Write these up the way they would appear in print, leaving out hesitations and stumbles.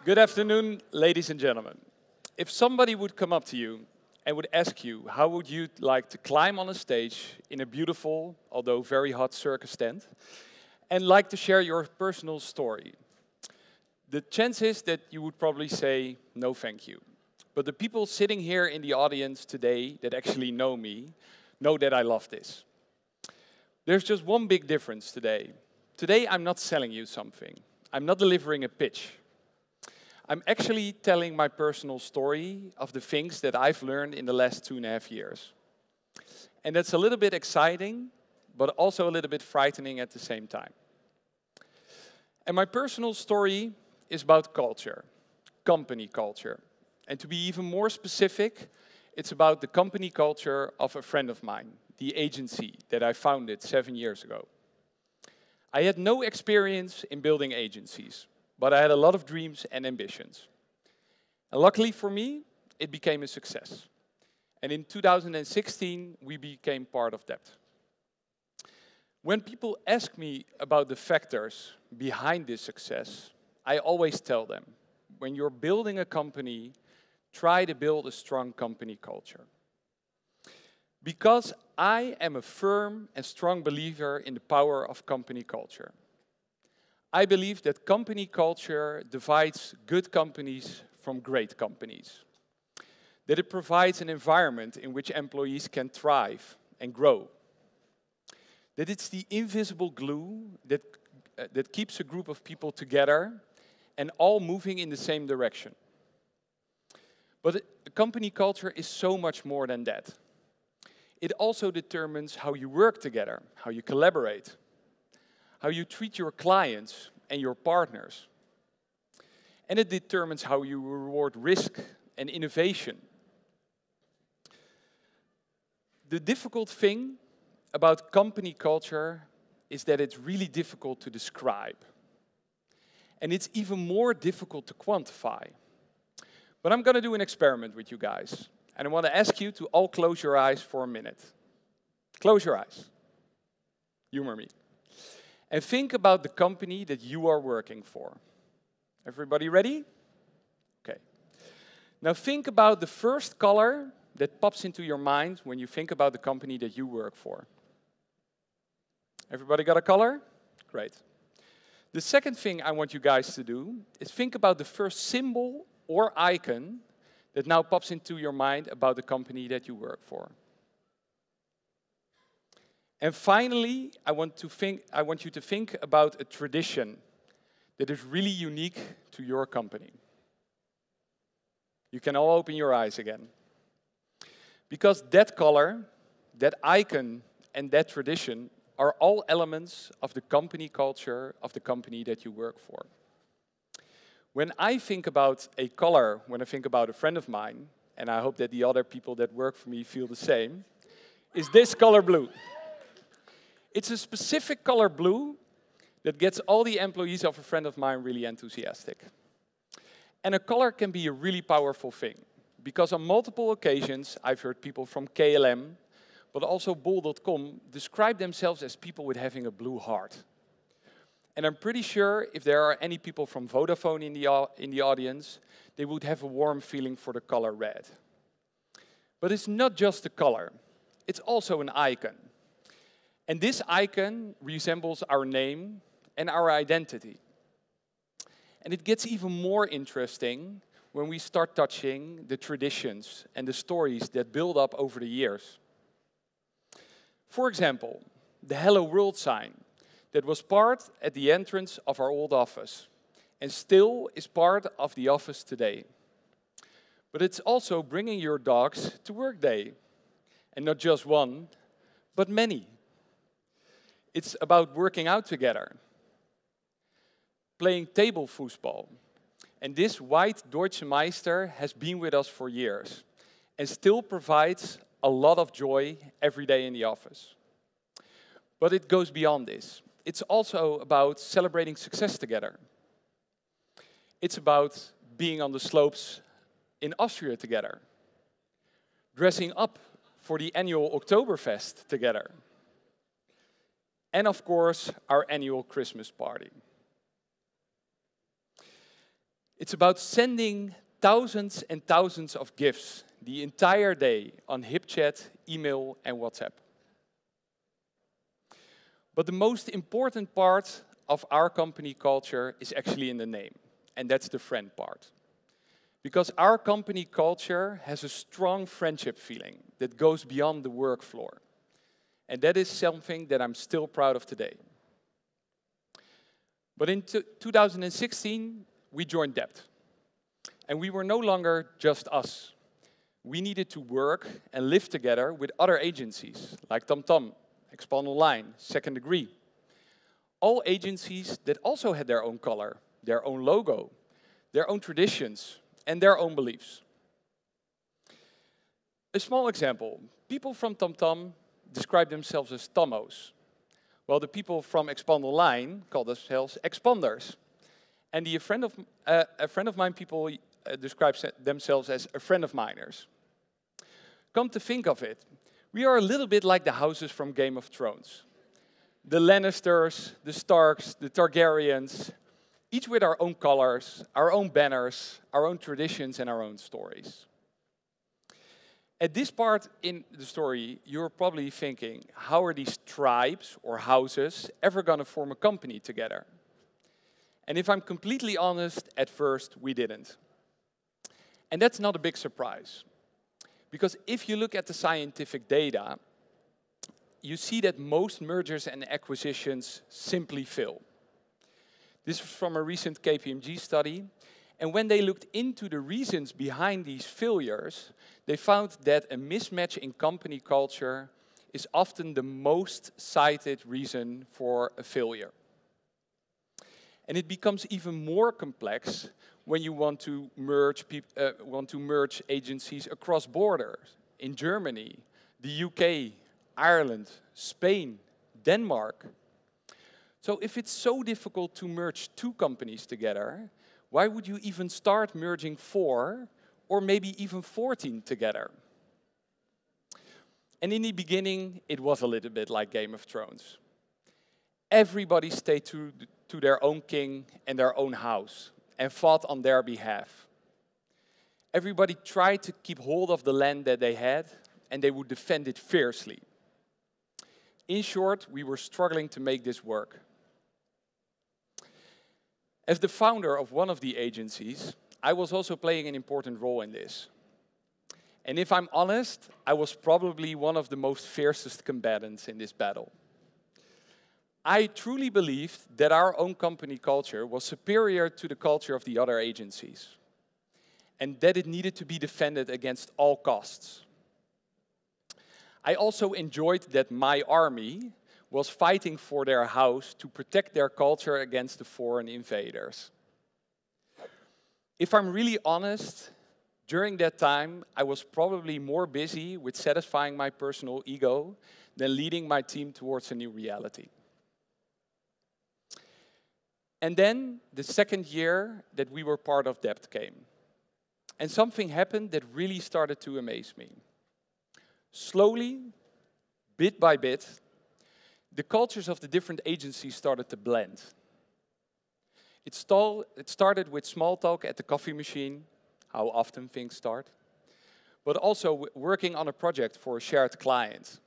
Good afternoon, ladies and gentlemen. If somebody would come up to you and would ask you how would you like to climb on a stage in a beautiful, although very hot circus tent, and like to share your personal story, the chance is that you would probably say, no thank you. But the people sitting here in the audience today that actually know me, know that I love this. There's just one big difference today. Today I'm not selling you something. I'm not delivering a pitch. I'm actually telling my personal story of the things that I've learned in the last 2.5 years. And that's a little bit exciting, but also a little bit frightening at the same time. And my personal story is about culture, company culture. And to be even more specific, it's about the company culture of a friend of mine, the agency that I founded 7 years ago. I had no experience in building agencies, but I had a lot of dreams and ambitions. And luckily for me, it became a success. And in 2016, we became part of Dept. When people ask me about the factors behind this success, I always tell them, when you're building a company, try to build a strong company culture. Because I am a firm and strong believer in the power of company culture. I believe that company culture divides good companies from great companies. That it provides an environment in which employees can thrive and grow. That it's the invisible glue that keeps a group of people together and all moving in the same direction. But a company culture is so much more than that. It also determines how you work together, how you collaborate, how you treat your clients and your partners. And it determines how you reward risk and innovation. The difficult thing about company culture is that it's really difficult to describe. And it's even more difficult to quantify. But I'm going to do an experiment with you guys. And I want to ask you to all close your eyes for a minute. Close your eyes. Humor me. And think about the company that you are working for. Everybody ready? Okay. Now think about the first color that pops into your mind when you think about the company that you work for. Everybody got a color? Great. The second thing I want you guys to do is think about the first symbol or icon that now pops into your mind about the company that you work for. And finally, I want you to think about a tradition that is really unique to your company. You can all open your eyes again. Because that color, that icon, and that tradition are all elements of the company culture of the company that you work for. When I think about a color, when I think about a friend of mine, and I hope that the other people that work for me feel the same, is this color blue. It's a specific color blue that gets all the employees of a friend of mine really enthusiastic. And a color can be a really powerful thing, because on multiple occasions I've heard people from KLM, but also bol.com, describe themselves as people with having a blue heart. And I'm pretty sure if there are any people from Vodafone in the audience, they would have a warm feeling for the color red. But it's not just a color, it's also an icon. And this icon resembles our name and our identity. And it gets even more interesting when we start touching the traditions and the stories that build up over the years. For example, the Hello World sign that was part at the entrance of our old office and still is part of the office today. But it's also bringing your dogs to work day. And not just one, but many. It's about working out together, playing table foosball. And this white Deutsche Meister has been with us for years and still provides a lot of joy every day in the office. But it goes beyond this. It's also about celebrating success together. It's about being on the slopes in Austria together, dressing up for the annual Oktoberfest together. And of course, our annual Christmas party. It's about sending thousands and thousands of gifts the entire day on HipChat, email, and WhatsApp. But the most important part of our company culture is actually in the name, and that's the friend part. Because our company culture has a strong friendship feeling that goes beyond the work floor. And that is something that I'm still proud of today. But in 2016, we joined Dept. And we were no longer just us. We needed to work and live together with other agencies, like TomTom, Expand Online, Second Degree. All agencies that also had their own color, their own logo, their own traditions, and their own beliefs. A small example, people from TomTom describe themselves as Tommos, while the people from Expand Online call themselves Expanders. And a friend of mine, people describe themselves as a friend of miners. Come to think of it, we are a little bit like the houses from Game of Thrones. The Lannisters, the Starks, the Targaryens, each with our own colors, our own banners, our own traditions, and our own stories. At this part in the story, you're probably thinking, how are these tribes or houses ever going to form a company together? And if I'm completely honest, at first we didn't. And that's not a big surprise. Because if you look at the scientific data, you see that most mergers and acquisitions simply fail. This was from a recent KPMG study. And when they looked into the reasons behind these failures, they found that a mismatch in company culture is often the most cited reason for a failure. And it becomes even more complex when you want to merge agencies across borders in Germany, the UK, Ireland, Spain, Denmark. So if it's so difficult to merge two companies together, why would you even start merging 4 or maybe even 14 together? And in the beginning, it was a little bit like Game of Thrones. Everybody stayed to their own king and their own house and fought on their behalf. Everybody tried to keep hold of the land that they had, and they would defend it fiercely. In short, we were struggling to make this work. As the founder of one of the agencies, I was also playing an important role in this. And if I'm honest, I was probably one of the most fiercest combatants in this battle. I truly believed that our own company culture was superior to the culture of the other agencies, and that it needed to be defended against all costs. I also enjoyed that my army was fighting for their house to protect their culture against the foreign invaders. If I'm really honest, during that time, I was probably more busy with satisfying my personal ego than leading my team towards a new reality. And then the second year that we were part of Dept came. And something happened that really started to amaze me. Slowly, bit by bit, the cultures of the different agencies started to blend. It started with small talk at the coffee machine, how often things start, but also working on a project for a shared client.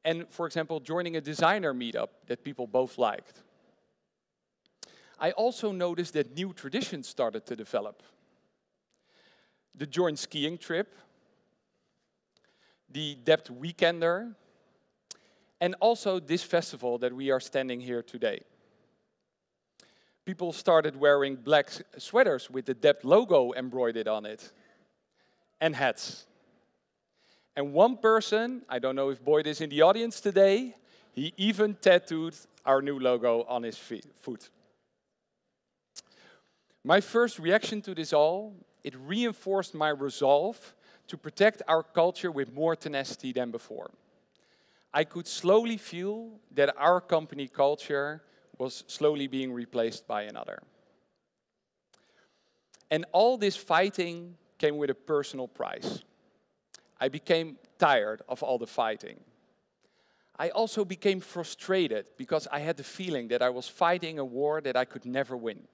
And, for example, joining a designer meetup that people both liked. I also noticed that new traditions started to develop. The joint skiing trip, the Dept Weekender, and also this festival that we are standing here today. People started wearing black sweaters with the Dept logo embroidered on it, and hats. And one person, I don't know if Boyd is in the audience today, he even tattooed our new logo on his foot. My first reaction to this all, it reinforced my resolve to protect our culture with more tenacity than before. I could slowly feel that our company culture was slowly being replaced by another. And all this fighting came with a personal price. I became tired of all the fighting. I also became frustrated because I had the feeling that I was fighting a war that I could never win.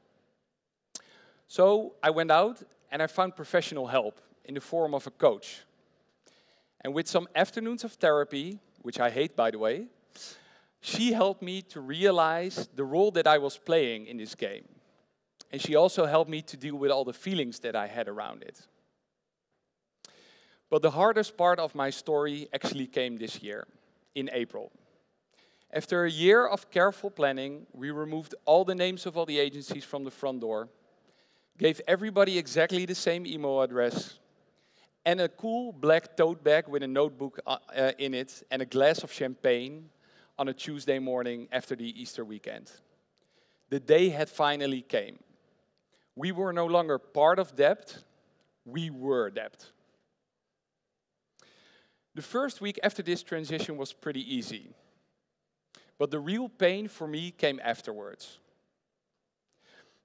So I went out and I found professional help in the form of a coach. And with some afternoons of therapy, which I hate by the way, she helped me to realize the role that I was playing in this game. And she also helped me to deal with all the feelings that I had around it. But the hardest part of my story actually came this year, in April. After a year of careful planning, we removed all the names of all the agencies from the front door, gave everybody exactly the same email address, and a cool black tote bag with a notebook in it and a glass of champagne on a Tuesday morning after the Easter weekend. The day had finally came. We were no longer part of Dept, we were Dept. The first week after this transition was pretty easy, but the real pain for me came afterwards.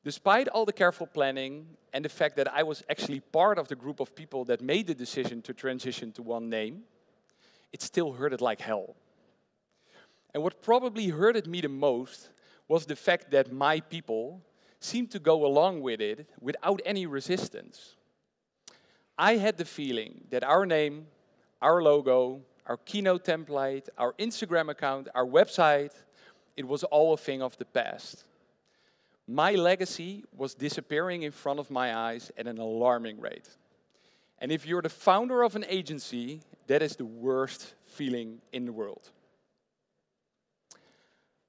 Despite all the careful planning and the fact that I was actually part of the group of people that made the decision to transition to one name, it still hurted like hell. And what probably hurted me the most was the fact that my people seemed to go along with it without any resistance. I had the feeling that our name, our logo, our keynote template, our Instagram account, our website, it was all a thing of the past. My legacy was disappearing in front of my eyes at an alarming rate. And if you're the founder of an agency, that is the worst feeling in the world.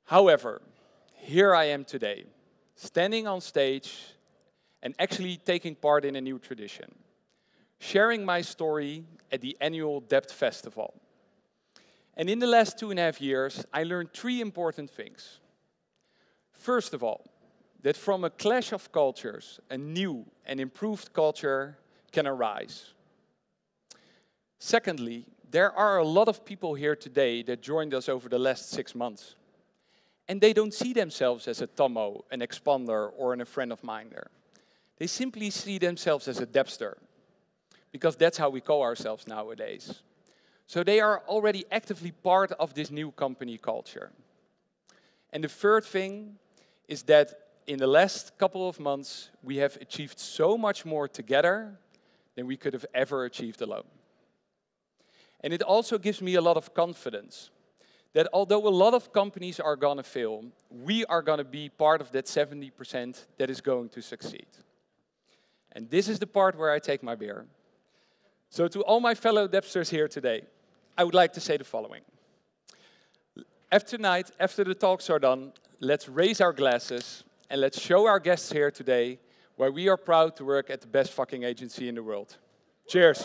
However, here I am today, standing on stage and actually taking part in a new tradition, sharing my story at the annual Dept Festival. And in the last 2.5 years, I learned 3 important things. First of all, that from a clash of cultures, a new and improved culture can arise. Secondly, there are a lot of people here today that joined us over the last 6 months. And they don't see themselves as a Tomo, an expander, or a friend of mine there. They simply see themselves as a Depster, because that's how we call ourselves nowadays. So they are already actively part of this new company culture. And the third thing is that in the last couple of months, we have achieved so much more together than we could have ever achieved alone. And it also gives me a lot of confidence that although a lot of companies are going to fail, we are going to be part of that 70% that is going to succeed. And this is the part where I take my beer. So to all my fellow Depsters here today, I would like to say the following. Tonight, after the talks are done, let's raise our glasses and let's show our guests here today why we are proud to work at the best fucking agency in the world. Cheers.